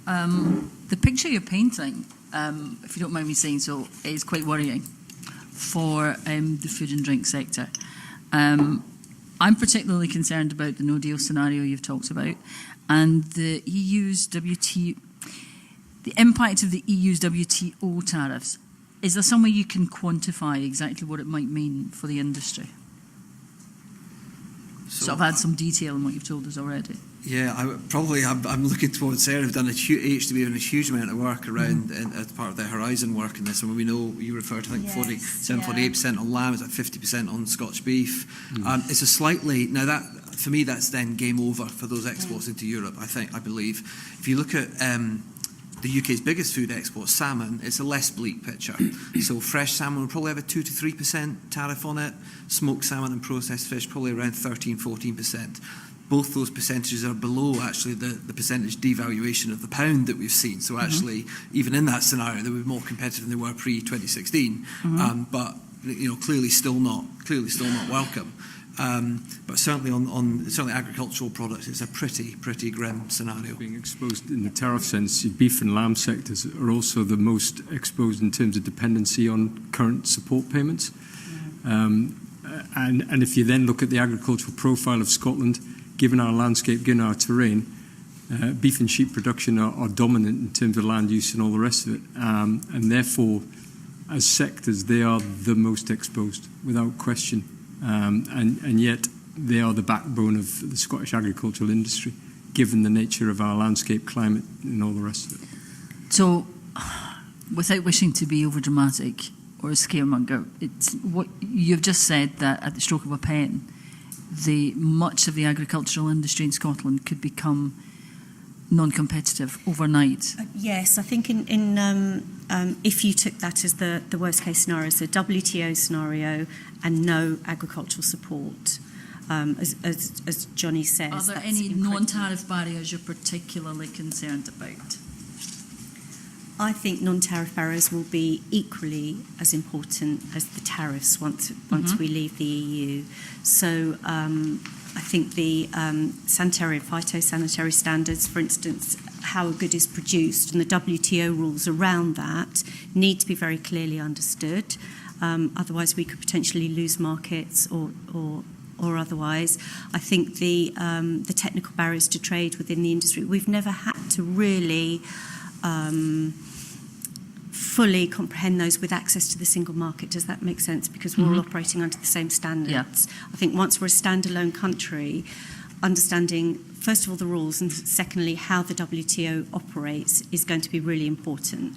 The picture you're painting, if you don't mind me saying so, is quite worrying for the food and drink sector. I'm particularly concerned about the no-deal scenario you've talked about and the impact of the EU's WTO tariffs. Is there some way you can quantify exactly what it might mean for the industry? So I've had some detail in what you've told us already. Yeah, I'm looking towards Sarah. We've done HTB doing a huge amount of work around as part of the Horizon work in this. And we know you referred to, I think, 48% on lamb, it's like 50% on Scotch beef. It's a slightly, now that, for me, that's then game over for those exports into Europe, I believe. If you look at the UK's biggest food export, salmon, it's a less bleak picture. So fresh salmon will probably have a 2 to 3% tariff on it. Smoked salmon and processed fish probably around 13, 14%. Both those percentages are below actually the percentage devaluation of the pound that we've seen. So actually, even in that scenario, they were more competitive than they were pre-2016. But clearly still not welcome. But certainly on agricultural products, it's a pretty grim scenario. Being exposed in the tariff sense, beef and lamb sectors are also the most exposed in terms of dependency on current support payments. And if you then look at the agricultural profile of Scotland, given our landscape, given our terrain, beef and sheep production are dominant in terms of land use and all the rest of it. And therefore, as sectors, they are the most exposed, without question. And yet, they are the backbone of the Scottish agricultural industry, given the nature of our landscape, climate, and all the rest of it. So, without wishing to be overdramatic or a scaremonger, it's what you've just said, that at the stroke of a pen, much of the agricultural industry in Scotland could become non-competitive overnight. Yes, I think if you took that as the worst case scenario, so WTO scenario and no agricultural support, as Johnny says. Are there any non-tariff barriers you're particularly concerned about? I think non-tariff barriers will be equally as important as the tariffs once we leave the EU. So I think the sanitary and phytosanitary standards, for instance, how a good is produced, and the WTO rules around that need to be very clearly understood. Otherwise, we could potentially lose markets or otherwise. I think the technical barriers to trade within the industry, we've never had to really fully comprehend those with access to the single market. Does that make sense? Because we're all operating under the same standards. Yeah. I think once we're a standalone country, understanding, first of all, the rules, and secondly, how the WTO operates is going to be really important.